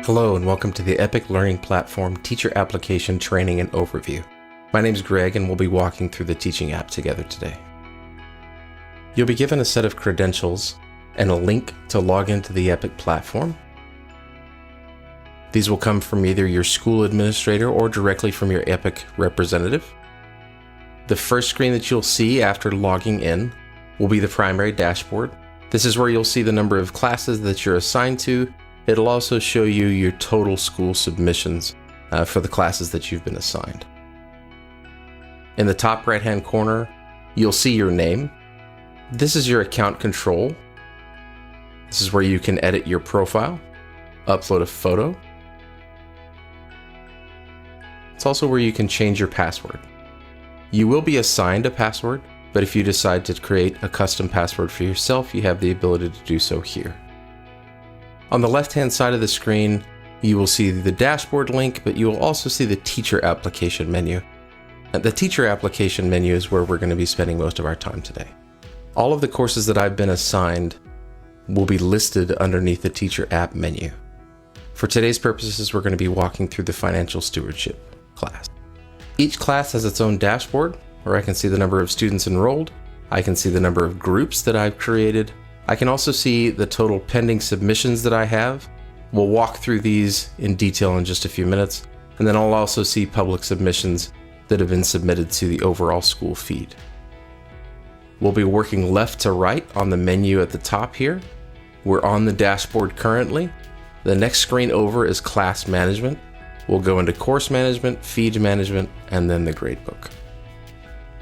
Hello and welcome to the Epic Learning Platform Teacher Application Training and Overview. My name's Greg and we'll be walking through the teaching app together today. You'll be given a set of credentials and a link to log into the Epic platform. These will come from either your school administrator or directly from your Epic representative. The first screen that you'll see after logging in will be the primary dashboard. This is where you'll see the number of classes that you're assigned to. It'll also show you your total school submissions for the classes that you've been assigned. In the top right-hand corner, you'll see your name. This is your account control. This is where you can edit your profile, upload a photo. It's also where you can change your password. You will be assigned a password, but if you decide to create a custom password for yourself, you have the ability to do so here. On the left-hand side of the screen, you will see the dashboard link, but you will also see the teacher application menu. The teacher application menu is where we're going to be spending most of our time today. All of the courses that I've been assigned will be listed underneath the teacher app menu. For today's purposes, we're going to be walking through the financial stewardship class. Each class has its own dashboard where I can see the number of students enrolled. I can see the number of groups that I've created. I can also see the total pending submissions that I have. We'll walk through these in detail in just a few minutes, and then I'll also see public submissions that have been submitted to the overall school feed. We'll be working left to right on the menu at the top here. We're on the dashboard currently. The next screen over is class management. We'll go into course management, feed management, and then the gradebook.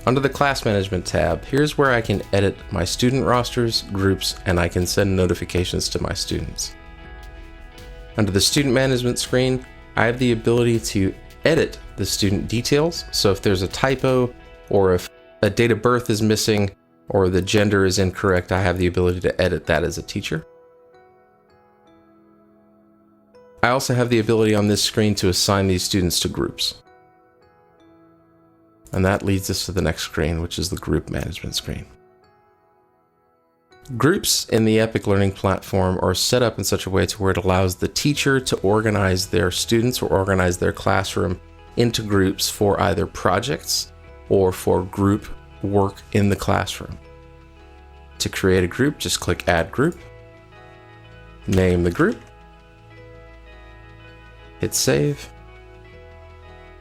Under the Class Management tab, here's where I can edit my student rosters, groups, and I can send notifications to my students. Under the Student Management screen, I have the ability to edit the student details. So if there's a typo, or if a date of birth is missing, or the gender is incorrect, I have the ability to edit that as a teacher. I also have the ability on this screen to assign these students to groups. And that leads us to the next screen, which is the Group Management screen. Groups in the Epic Learning Platform are set up in such a way to where it allows the teacher to organize their students or organize their classroom into groups for either projects or for group work in the classroom. To create a group, just click Add Group, name the group, hit Save.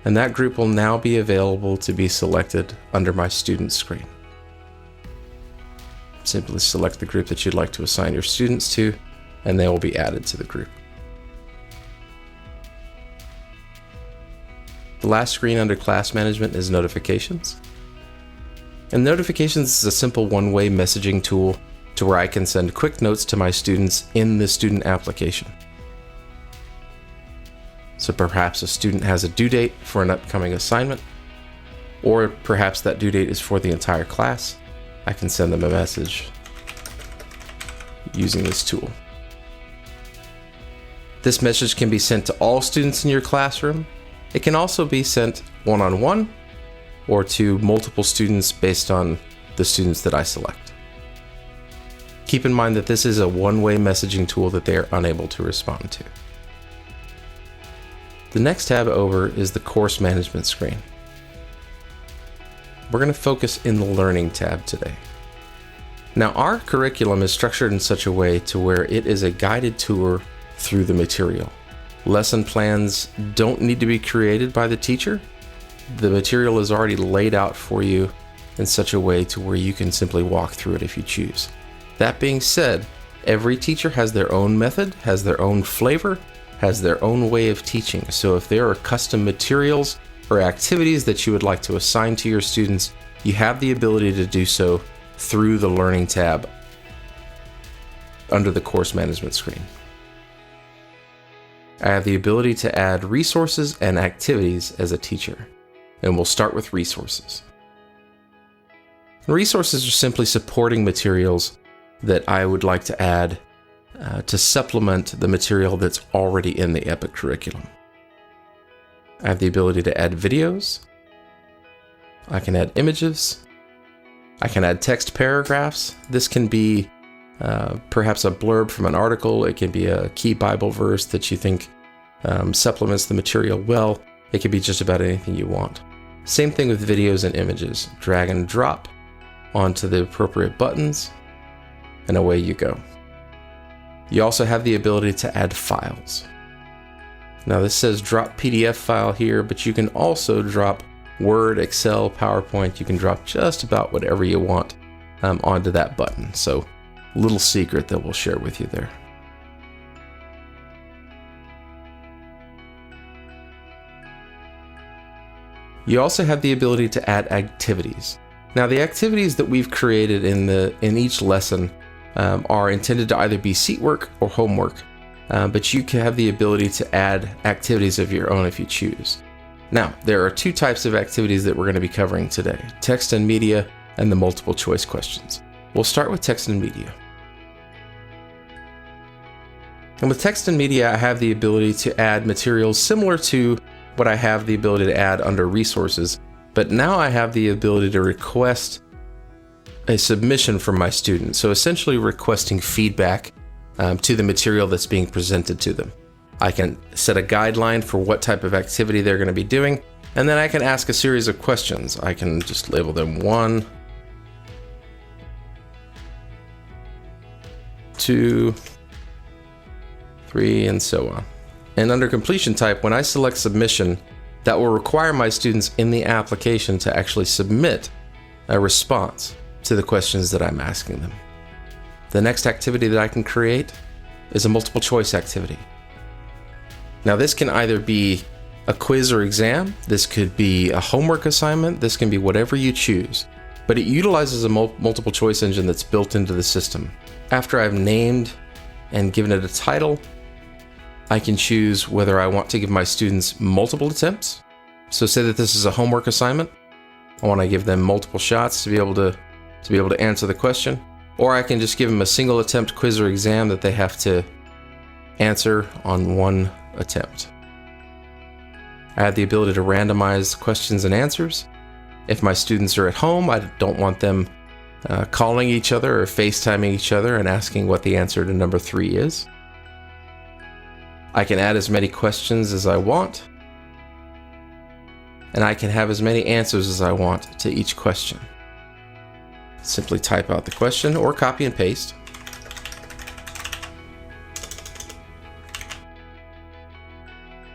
And that group will now be available to be selected under my student screen. Simply select the group that you'd like to assign your students to, and they will be added to the group. The last screen under Class Management is Notifications. And Notifications is a simple one-way messaging tool to where I can send quick notes to my students in the student application. So perhaps a student has a due date for an upcoming assignment, or perhaps that due date is for the entire class. I can send them a message using this tool. This message can be sent to all students in your classroom. It can also be sent one-on-one or to multiple students based on the students that I select. Keep in mind that this is a one-way messaging tool that they are unable to respond to. The next tab over is the Course Management screen. We're going to focus in the Learning tab today. Now, our curriculum is structured in such a way to where it is a guided tour through the material. Lesson plans don't need to be created by the teacher. The material is already laid out for you in such a way to where you can simply walk through it if you choose. That being said, every teacher has their own method, has their own flavor, has their own way of teaching. So if there are custom materials or activities that you would like to assign to your students, you have the ability to do so through the Learning tab under the Course Management screen. I have the ability to add resources and activities as a teacher, and we'll start with resources. Resources are simply supporting materials that I would like to add to supplement the material that's already in the Epic curriculum. I have the ability to add videos. I can add images. I can add text paragraphs. This can be perhaps a blurb from an article. It can be a key Bible verse that you think supplements the material well. It can be just about anything you want. Same thing with videos and images. Drag and drop onto the appropriate buttons, and away you go. You also have the ability to add files. Now this says drop PDF file here, but you can also drop Word, Excel, PowerPoint. You can drop just about whatever you want onto that button. So, little secret that we'll share with you there. You also have the ability to add activities. Now the activities that we've created in each lesson are intended to either be seat work or homework, but you can have the ability to add activities of your own if you choose. Now, there are two types of activities that we're going to be covering today: text and media and the multiple choice questions. We'll start with text and media. And with text and media, I have the ability to add materials similar to what I have the ability to add under resources, but now I have the ability to request a submission from my students. So essentially requesting feedback to the material that's being presented to them. I can set a guideline for what type of activity they're going to be doing, and then I can ask a series of questions. I can just label them 1, 2, 3, and so on. And under completion type, when I select submission, that will require my students in the application to actually submit a response to the questions that I'm asking them. The next activity that I can create is a multiple choice activity. Now this can either be a quiz or exam, this could be a homework assignment, this can be whatever you choose, but it utilizes a multiple choice engine that's built into the system. After I've named and given it a title, I can choose whether I want to give my students multiple attempts. So say that this is a homework assignment, I want to give them multiple shots to be able to answer the question, or I can just give them a single attempt quiz or exam that they have to answer on one attempt. I have the ability to randomize questions and answers. If my students are at home, I don't want them calling each other or FaceTiming each other and asking what the answer to number 3 is. I can add as many questions as I want, and I can have as many answers as I want to each question. Simply type out the question or copy and paste.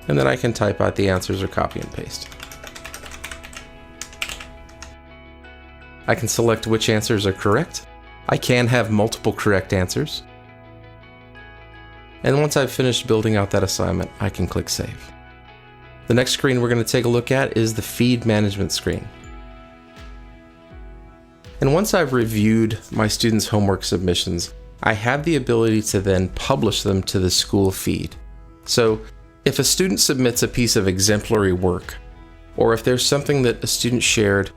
And then I can type out the answers or copy and paste. I can select which answers are correct. I can have multiple correct answers. And once I've finished building out that assignment, I can click Save. The next screen we're going to take a look at is the feed management screen. And once I've reviewed my students' homework submissions, I have the ability to then publish them to the school feed. So if a student submits a piece of exemplary work, or if there's something that a student shared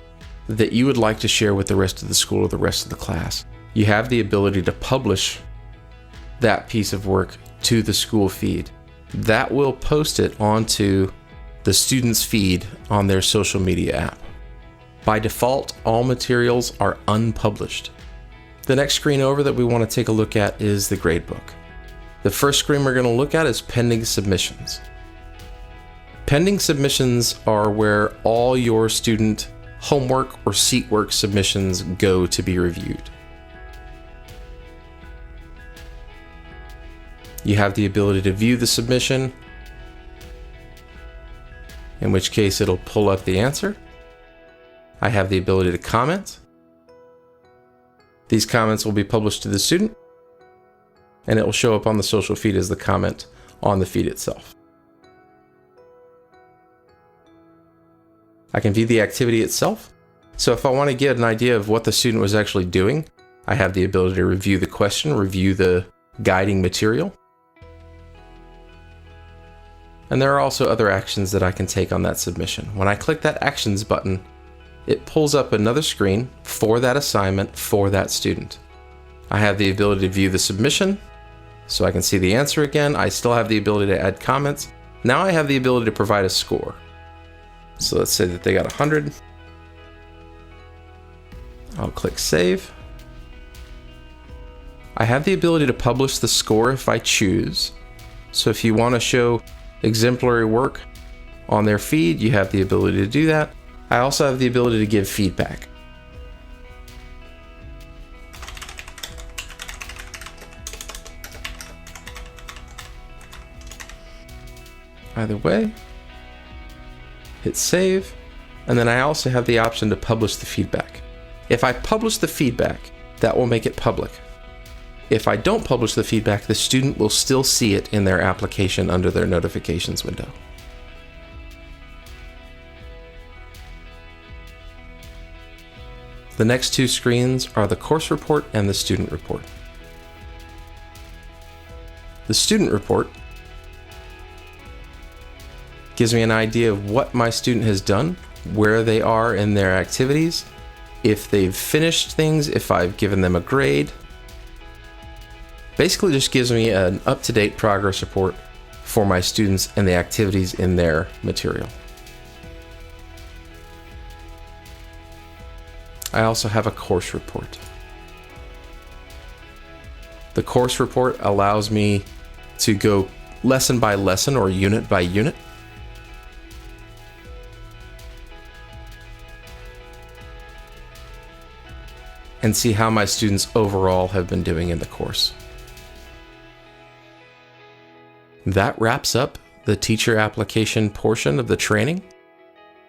that you would like to share with the rest of the school or the rest of the class, you have the ability to publish that piece of work to the school feed. That will post it onto the student's feed on their social media app. By default, all materials are unpublished. The next screen over that we want to take a look at is the gradebook. The first screen we're going to look at is pending submissions. Pending submissions are where all your student homework or seat work submissions go to be reviewed. You have the ability to view the submission, in which case it'll pull up the answer. I have the ability to comment. These comments will be published to the student, and it will show up on the social feed as the comment on the feed itself. I can view the activity itself. So if I want to get an idea of what the student was actually doing, I have the ability to review the question, review the guiding material. And there are also other actions that I can take on that submission. When I click that Actions button, it pulls up another screen for that assignment for that student. I have the ability to view the submission, so I can see the answer again. I still have the ability to add comments. Now I have the ability to provide a score. So let's say that they got 100. I'll click Save. I have the ability to publish the score if I choose. So if you want to show, exemplary work on their feed, you have the ability to do that. I also have the ability to give feedback. Either way, hit save, and then I also have the option to publish the feedback. If I publish the feedback, that will make it public. If I don't publish the feedback, the student will still see it in their application under their notifications window. The next two screens are the course report and the student report. The student report gives me an idea of what my student has done, where they are in their activities, if they've finished things, if I've given them a grade. Basically just gives me an up-to-date progress report for my students and the activities in their material. I also have a course report. The course report allows me to go lesson by lesson or unit by unit. And see how my students overall have been doing in the course. That wraps up the teacher application portion of the training.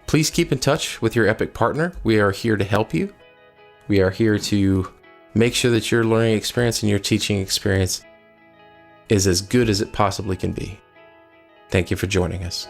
Please keep in touch with your Epic partner. We are here to help you. We are here to make sure that your learning experience and your teaching experience is as good as it possibly can be. Thank you for joining us.